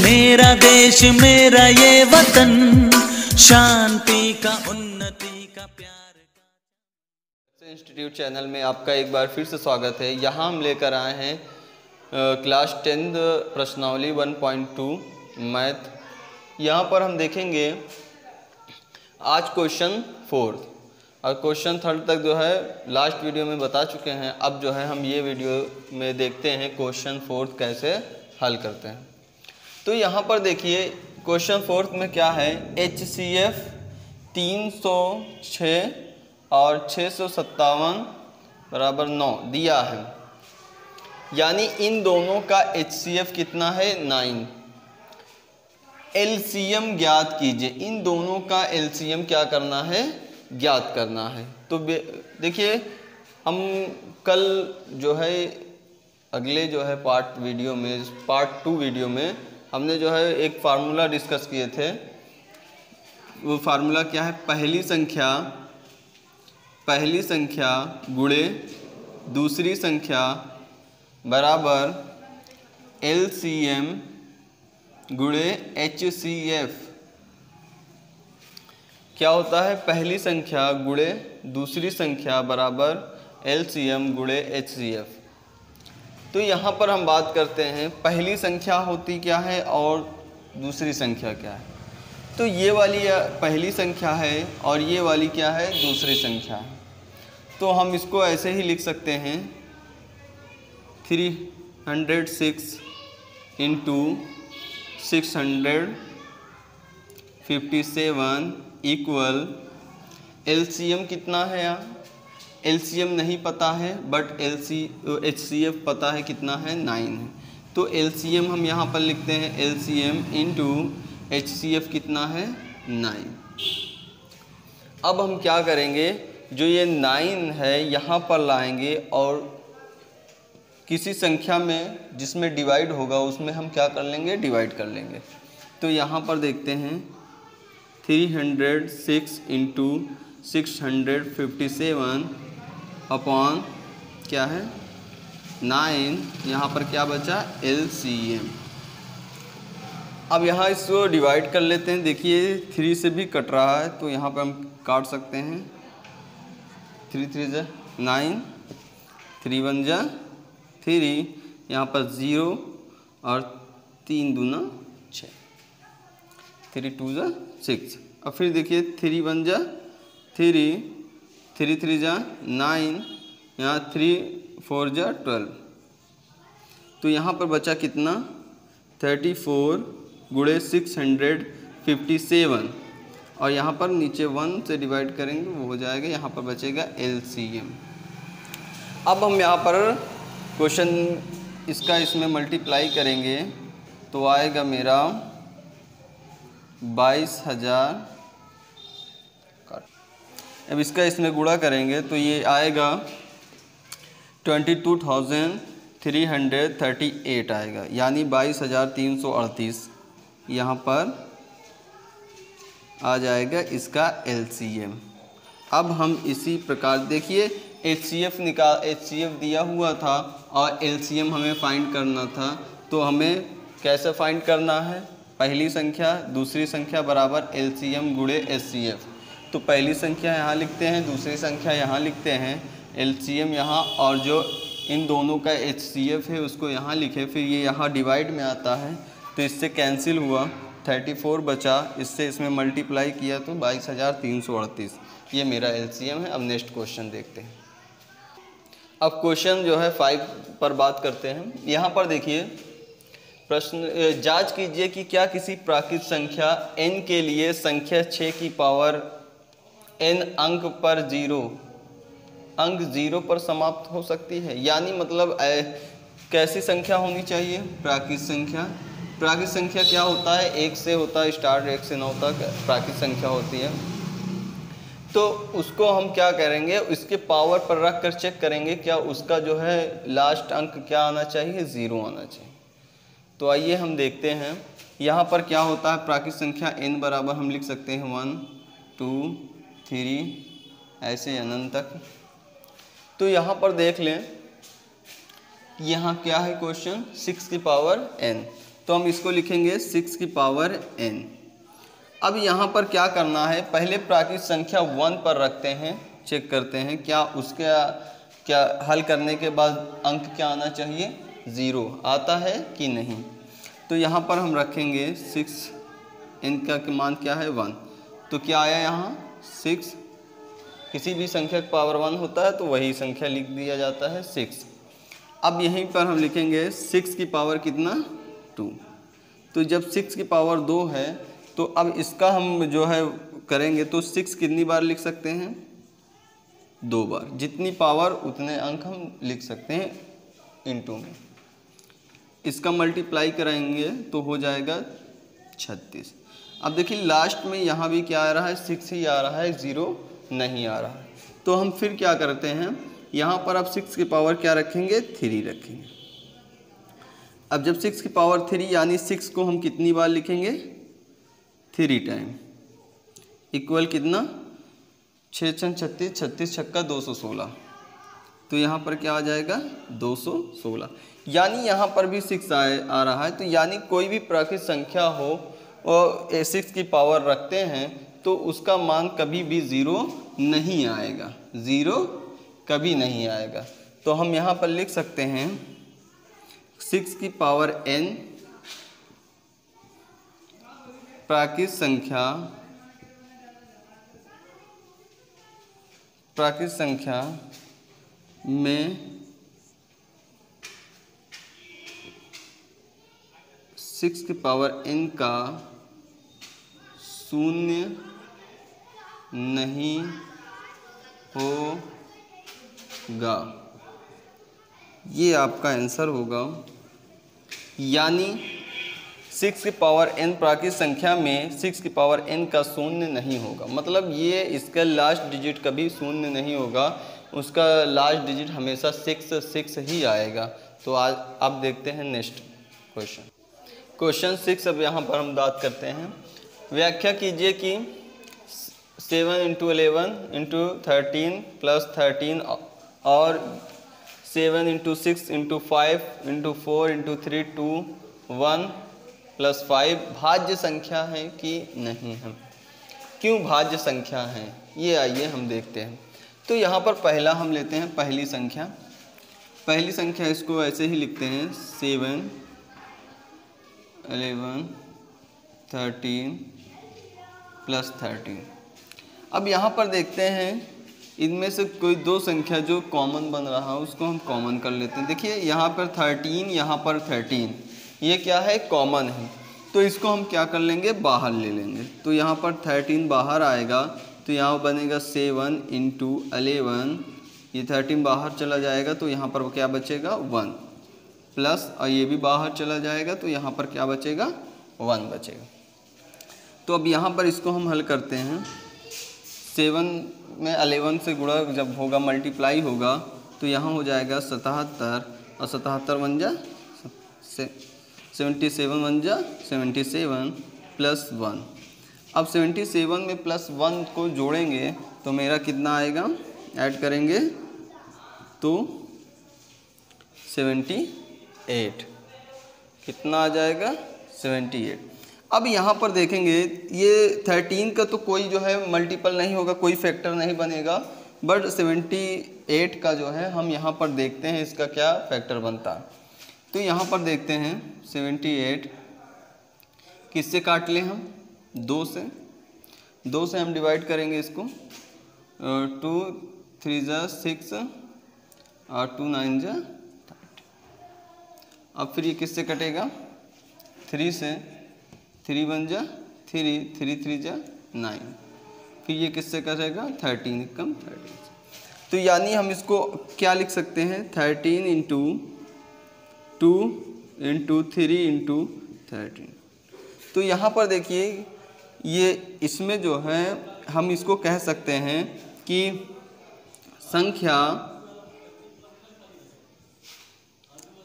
मेरा देश मेरा ये वतन, शांति का उन्नति का प्यार का। इंस्टीट्यूट चैनल में आपका एक बार फिर से स्वागत है। यहाँ हम लेकर आए हैं क्लास 10 प्रश्नावली 1.2 मैथ। यहाँ पर हम देखेंगे आज क्वेश्चन 4 और क्वेश्चन 3 तक जो है लास्ट वीडियो में बता चुके हैं। अब जो है हम ये वीडियो में देखते हैं क्वेश्चन 4 कैसे हल करते हैं। तो यहाँ पर देखिए क्वेश्चन 4 में क्या है, HCF 306 और 657 बराबर 9 दिया है, यानी इन दोनों का HCF कितना है 9। LCM ज्ञात कीजिए, इन दोनों का LCM क्या करना है, ज्ञात करना है। तो देखिए हम कल जो है अगले जो है पार्ट 2 वीडियो में हमने जो है एक फार्मूला डिस्कस किए थे। वो फार्मूला क्या है, पहली संख्या गुणे दूसरी संख्या बराबर LCM गुणे HCF। क्या होता है, पहली संख्या गुणे दूसरी संख्या बराबर LCM गुणे HCF। तो यहाँ पर हम बात करते हैं पहली संख्या होती क्या है और दूसरी संख्या क्या है। तो ये वाली पहली संख्या है और ये वाली क्या है, दूसरी संख्या है। तो हम इसको ऐसे ही लिख सकते हैं 306 इंटू 657 इक्वल LCM कितना है, यहाँ LCM नहीं पता है बट HCF पता है, कितना है 9 है। तो LCM हम यहाँ पर लिखते हैं LCM इंटू HCF कितना है 9। अब हम क्या करेंगे, जो ये 9 है यहाँ पर लाएंगे और किसी संख्या में जिसमें डिवाइड होगा उसमें हम क्या कर लेंगे, डिवाइड कर लेंगे। तो यहाँ पर देखते हैं 306 इंटू 657 अपॉन क्या है 9, यहाँ पर क्या बचा LCM। अब यहाँ इसको डिवाइड कर लेते हैं। देखिए 3 से भी कट रहा है तो यहाँ पर हम काट सकते हैं। 3 3 जा 9, 3 1 जा 3, यहाँ पर 0 और 3 दूना 6, 3 2 जा 6। और फिर देखिए 3 1 जा 3, 3 3 जा 9, यहाँ 3 4 जा 12। तो यहाँ पर बचा कितना 34 गुणे 657 और यहाँ पर नीचे 1 से डिवाइड करेंगे वो हो जाएगा, यहाँ पर बचेगा LCM। अब हम यहाँ पर क्वेश्चन इसका इसमें मल्टीप्लाई करेंगे तो आएगा मेरा 22,000। अब इसका इसमें गुणा करेंगे तो ये आएगा 22,338 आएगा, यानी 22,338 यहाँ पर आ जाएगा इसका LCM। अब हम इसी प्रकार देखिए HCF दिया हुआ था और LCM हमें फाइंड करना था। तो हमें कैसे फाइंड करना है, पहली संख्या दूसरी संख्या बराबर LCM गुणे HCF। तो पहली संख्या यहाँ लिखते हैं, दूसरी संख्या यहाँ लिखते हैं, LCM यहाँ, और जो इन दोनों का HCF है उसको यहाँ लिखे। फिर ये यहाँ डिवाइड में आता है तो इससे कैंसिल हुआ, 34 बचा, इससे इसमें मल्टीप्लाई किया तो 22,338 ये मेरा LCM है। अब नेक्स्ट क्वेश्चन देखते हैं। अब क्वेश्चन जो है 5 पर बात करते हैं। यहाँ पर देखिए प्रश्न, जांच कीजिए कि क्या किसी प्राकृत संख्या n के लिए संख्या 6 की पावर n अंक पर 0 पर समाप्त हो सकती है। यानी मतलब कैसी संख्या होनी चाहिए, प्राकृत संख्या। प्राकृत संख्या क्या होता है, 1 से होता है स्टार्ट, 1 से 9 तक प्राकृत संख्या होती है। तो उसको हम क्या करेंगे, इसके पावर पर रख कर चेक करेंगे क्या उसका जो है लास्ट अंक क्या आना चाहिए, 0 आना चाहिए। तो आइए हम देखते हैं यहाँ पर क्या होता है। प्राकृत संख्या n बराबर हम लिख सकते हैं 1 2 3 ऐसे अनंत तक। तो यहाँ पर देख लें, यहाँ क्या है क्वेश्चन 6 की पावर n। तो हम इसको लिखेंगे 6 की पावर n। अब यहाँ पर क्या करना है, पहले प्राकृत संख्या 1 पर रखते हैं, चेक करते हैं क्या उसका क्या हल करने के बाद अंक क्या आना चाहिए, 0 आता है कि नहीं। तो यहाँ पर हम रखेंगे 6, n का मान क्या है 1, तो क्या आया यहाँ 6। किसी भी संख्या का पावर 1 होता है तो वही संख्या लिख दिया जाता है 6। अब यहीं पर हम लिखेंगे 6 की पावर कितना 2। तो जब 6 की पावर 2 है तो अब इसका हम जो है करेंगे तो 6 कितनी बार लिख सकते हैं, 2 बार। जितनी पावर उतने अंक हम लिख सकते हैं इनटू में। इसका मल्टीप्लाई कराएंगे तो हो जाएगा 36। अब देखिए लास्ट में यहाँ भी क्या आ रहा है, 6 ही आ रहा है, 0 नहीं आ रहा है। तो हम फिर क्या करते हैं, यहाँ पर अब 6 की पावर क्या रखेंगे, 3 रखेंगे। अब जब 6 की पावर 3 यानी 6 को हम कितनी बार लिखेंगे, 3 टाइम, इक्वल कितना 6 6 36, 36 छक्का 216। तो यहाँ पर क्या आ जाएगा 216। यानी यहाँ पर भी 6 आ रहा है। तो यानी कोई भी प्राकृत संख्या हो और 6 की पावर रखते हैं तो उसका मान कभी भी 0 नहीं आएगा, 0 कभी नहीं आएगा। तो हम यहाँ पर लिख सकते हैं 6 की पावर n प्राकृत संख्या में 6 की पावर n का शून्य नहीं होगा। ये आपका आंसर होगा। यानी 6 की पावर n प्राकृत संख्या में 6 की पावर n का शून्य नहीं होगा, मतलब ये इसका लास्ट डिजिट कभी शून्य नहीं होगा, उसका लास्ट डिजिट हमेशा 6 ही आएगा। तो आज अब देखते हैं नेक्स्ट क्वेश्चन 6। अब यहाँ पर हम बात करते हैं, व्याख्या कीजिए कि 7 × 11 × 13 + 13 और 7 × 6 × 5 × 4 × 3 2 1 + 5 भाज्य संख्या है कि नहीं है। क्यों भाज्य संख्या है ये आइए हम देखते हैं। तो यहाँ पर पहला हम लेते हैं पहली संख्या, इसको ऐसे ही लिखते हैं 7 11 13 + 13। अब यहाँ पर देखते हैं इनमें से कोई 2 संख्या जो कॉमन बन रहा है उसको हम कॉमन कर लेते हैं। देखिए यहाँ पर 13, यहाँ पर 13, ये क्या है कॉमन है, तो इसको हम क्या कर लेंगे बाहर ले लेंगे। तो यहाँ पर 13 बाहर आएगा तो यहाँ बनेगा 7 × 11, ये 13 बाहर चला जाएगा तो यहाँ पर क्या बचेगा 1 प्लस, और ये भी बाहर चला जाएगा तो यहाँ पर क्या बचेगा 1 बचेगा। तो अब यहाँ पर इसको हम हल करते हैं। 7 में 11 से गुणा जब होगा मल्टीप्लाई होगा तो यहाँ हो जाएगा 77, और 77 बन जा 77 बन जा 77 + 1। अब 77 में +1 को जोड़ेंगे तो मेरा कितना आएगा, ऐड करेंगे तो 78, कितना आ जाएगा 78। अब यहाँ पर देखेंगे ये 13 का तो कोई जो है मल्टीपल नहीं होगा, कोई फैक्टर नहीं बनेगा, बट 78 का जो है हम यहाँ पर देखते हैं इसका क्या फैक्टर बनता है। तो यहाँ पर देखते हैं 78 किससे काट लें हम, 2 से हम डिवाइड करेंगे इसको, 2 3 × 6 और 2 9 × 30। अब फिर ये किससे कटेगा, 3 से, 3 बन जा 3, 3 3 जा 9, फिर ये किससे कटेगा 13 कम 13। तो यानी हम इसको क्या लिख सकते हैं 13 × 2 × 3 × 13। तो यहाँ पर देखिए ये इसमें जो है हम इसको कह सकते हैं कि संख्या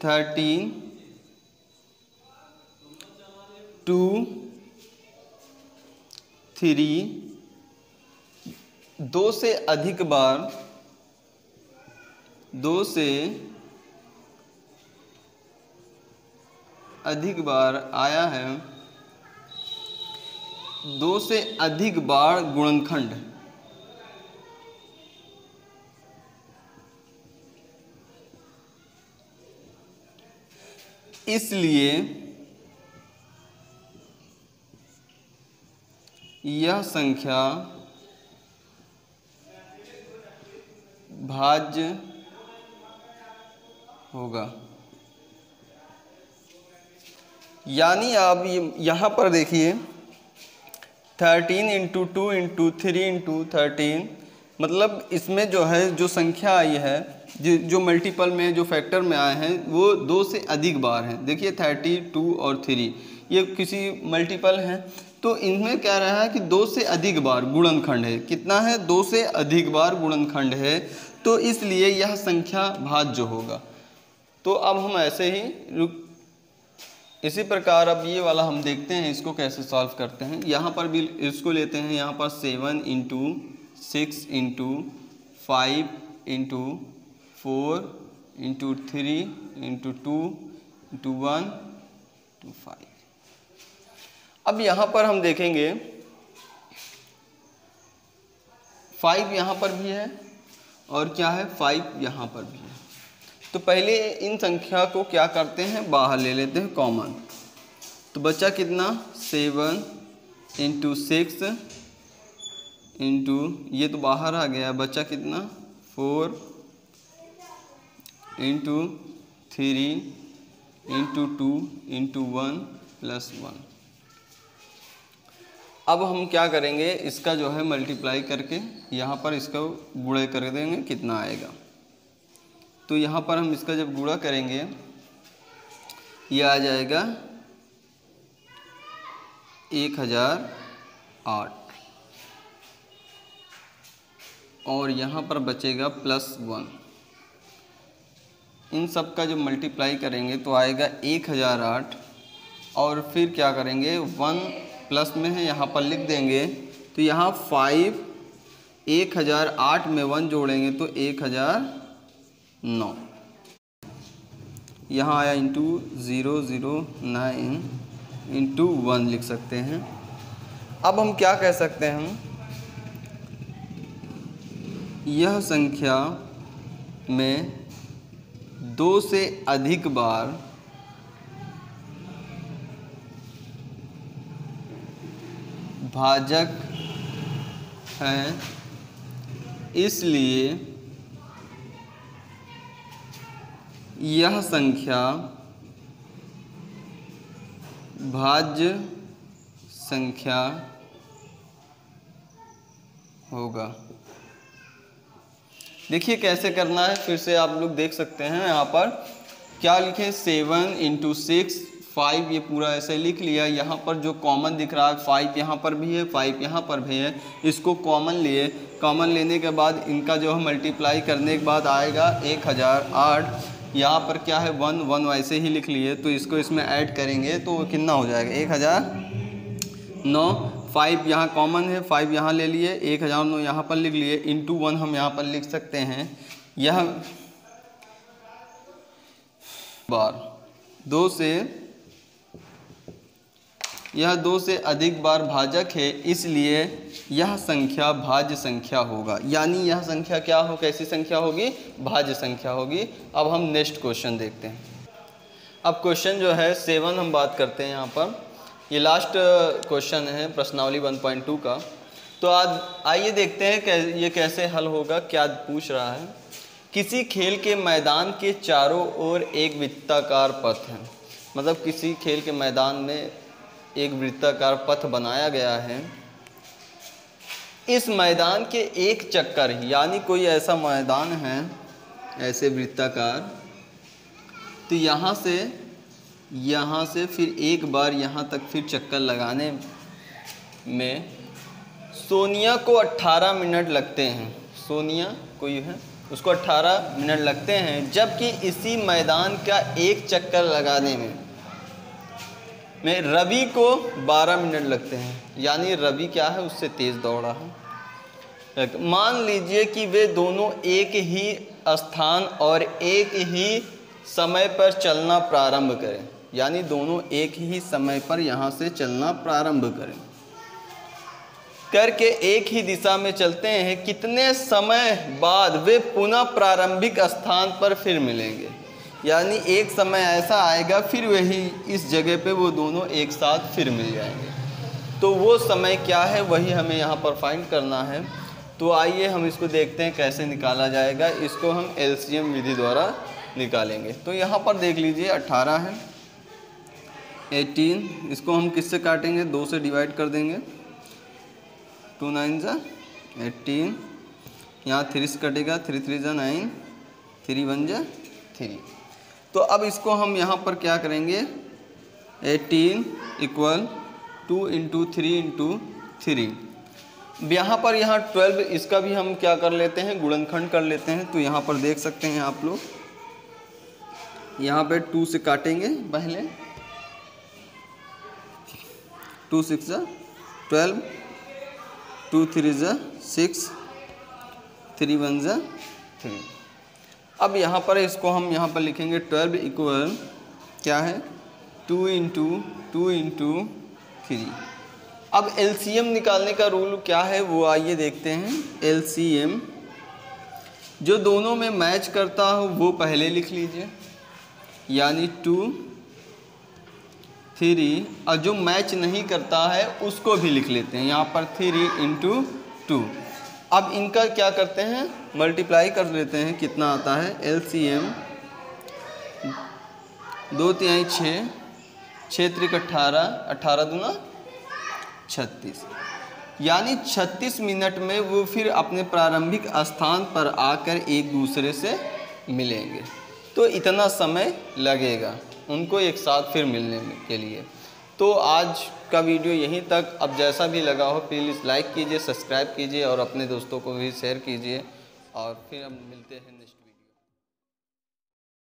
13 2 3 2 से अधिक बार 2 से अधिक बार आया है, 2 से अधिक बार गुणनखंड, इसलिए यह संख्या भाज्य होगा। यानी आप यहाँ पर देखिए 13 × 2 × 3 × 13, मतलब इसमें जो है जो संख्या आई है, जो मल्टीपल में जो फैक्टर में आए हैं वो 2 से अधिक बार हैं। देखिए 32 और 3 ये किसी मल्टीपल हैं, तो इनमें क्या रहा है कि 2 से अधिक बार गुणनखंड है। कितना है? 2 से अधिक बार गुणनखंड है, तो इसलिए यह संख्या भाज्य होगा। तो अब हम ऐसे ही इसी प्रकार अब ये वाला हम देखते हैं इसको कैसे सॉल्व करते हैं। यहाँ पर भी इसको लेते हैं, यहाँ पर 7 × 6 × 5 × 4 × 3 × 2 × 1 × 5। अब यहाँ पर हम देखेंगे 5 यहाँ पर भी है और क्या है 5 यहाँ पर भी है। तो पहले इन संख्या को क्या करते हैं, बाहर ले लेते हैं कॉमन। तो बचा कितना 7 × 6 × ये तो बाहर आ गया, बचा कितना 4 × 3 × 2 × 1 + 1। अब हम क्या करेंगे, इसका जो है मल्टीप्लाई करके यहाँ पर इसका गुणा कर देंगे, कितना आएगा। तो यहाँ पर हम इसका जब गुणा करेंगे ये आ जाएगा 1008 और यहाँ पर बचेगा +1। इन सब का जब मल्टीप्लाई करेंगे तो आएगा 1008 और फिर क्या करेंगे 1 प्लस में है यहाँ पर लिख देंगे। तो यहाँ 5 1008 में 1 जोड़ेंगे तो 1009, यहाँ आया ×009 × 1 लिख सकते हैं। अब हम क्या कह सकते हैं, यह संख्या में 2 से अधिक बार भाजक है, इसलिए यह संख्या भाज्य संख्या होगा। देखिए कैसे करना है, फिर से आप लोग देख सकते हैं। यहाँ पर क्या लिखे 7 × 6 5, ये पूरा ऐसे लिख लिया। यहाँ पर जो कॉमन दिख रहा है 5 यहाँ पर भी है, 5 यहाँ पर भी है, इसको कॉमन लिए। कॉमन लेने के बाद इनका जो है मल्टीप्लाई करने के बाद आएगा 1008। यहाँ पर क्या है 1 वैसे ही लिख लिए, तो इसको इसमें ऐड करेंगे तो कितना हो जाएगा 1009। 5 यहाँ कॉमन है, 5 यहाँ ले लिए, 1009 यहाँ पर लिख लिए, × 1 हम यहाँ पर लिख सकते हैं। यह बार 2 से अधिक बार भाजक है, इसलिए यह संख्या भाज्य संख्या होगा। यानी यह संख्या क्या हो, कैसी संख्या होगी, भाज्य संख्या होगी। अब हम नेक्स्ट क्वेश्चन देखते हैं। अब क्वेश्चन जो है 7 हम बात करते हैं यहाँ पर। ये लास्ट क्वेश्चन है प्रश्नावली 1.2 का। तो आज आइए देखते हैं कि ये कैसे हल होगा। क्या पूछ रहा है, किसी खेल के मैदान के चारों ओर एक वृत्ताकार पथ है। मतलब किसी खेल के मैदान में एक वृत्ताकार पथ बनाया गया है। इस मैदान के एक चक्कर, यानी कोई ऐसा मैदान है ऐसे वृत्ताकार, तो यहाँ से फिर एक बार यहाँ तक फिर चक्कर लगाने में सोनिया को 18 मिनट लगते हैं। सोनिया कोई है, उसको 18 मिनट लगते हैं, जबकि इसी मैदान का एक चक्कर लगाने में रवि को 12 मिनट लगते हैं। यानी रवि क्या है, उससे तेज़ दौड़ा है। मान लीजिए कि वे दोनों एक ही स्थान और एक ही समय पर चलना प्रारंभ करें। यानी दोनों एक ही समय पर यहाँ से चलना प्रारंभ करें, करके एक ही दिशा में चलते हैं, कितने समय बाद वे पुनः प्रारंभिक स्थान पर फिर मिलेंगे। यानी एक समय ऐसा आएगा फिर वही इस जगह पे वो दोनों एक साथ फिर मिल जाएंगे। तो वो समय क्या है वही हमें यहाँ पर फाइंड करना है। तो आइए हम इसको देखते हैं कैसे निकाला जाएगा। इसको हम एलसीएम विधि द्वारा निकालेंगे। तो यहाँ पर देख लीजिए 18 है, 18, इसको हम किससे काटेंगे, 2 से डिवाइड कर देंगे, 2 9 जा 18, यहाँ 3 से कटेगा, 3 3 जा 9, 3 1 जा 3। तो अब इसको हम यहाँ पर क्या करेंगे, 18 इक्वल 2 इंटू 3 इंटू 3। यहाँ पर 12, इसका भी हम क्या कर लेते हैं, गुणनखंड कर लेते हैं। तो यहाँ पर देख सकते हैं आप लोग, यहाँ पे 2 से काटेंगे पहले, 2 6 जा 12, 2 3 जा 6, 3 1 जा 3। अब यहाँ पर इसको हम यहाँ पर लिखेंगे 12 इक्वल क्या है, 2 इंटू 3। अब एलसीएम निकालने का रूल क्या है वो आइए देखते हैं। एलसीएम जो दोनों में मैच करता हो वो पहले लिख लीजिए, यानी 2 3, और जो मैच नहीं करता है उसको भी लिख लेते हैं, यहाँ पर 3 इंटू 2। अब इनका क्या करते हैं, मल्टीप्लाई कर लेते हैं, कितना आता है एलसीएम, 2 3 6, 6 3 18, 18 दूना 36। यानी 36 मिनट में वो फिर अपने प्रारंभिक स्थान पर आकर एक दूसरे से मिलेंगे। तो इतना समय लगेगा उनको एक साथ फिर मिलने के लिए। तो आज का वीडियो यहीं तक। अब जैसा भी लगा हो प्लीज़ लाइक कीजिए, सब्सक्राइब कीजिए और अपने दोस्तों को भी शेयर कीजिए। और फिर हम मिलते हैं नेक्स्ट वीडियो।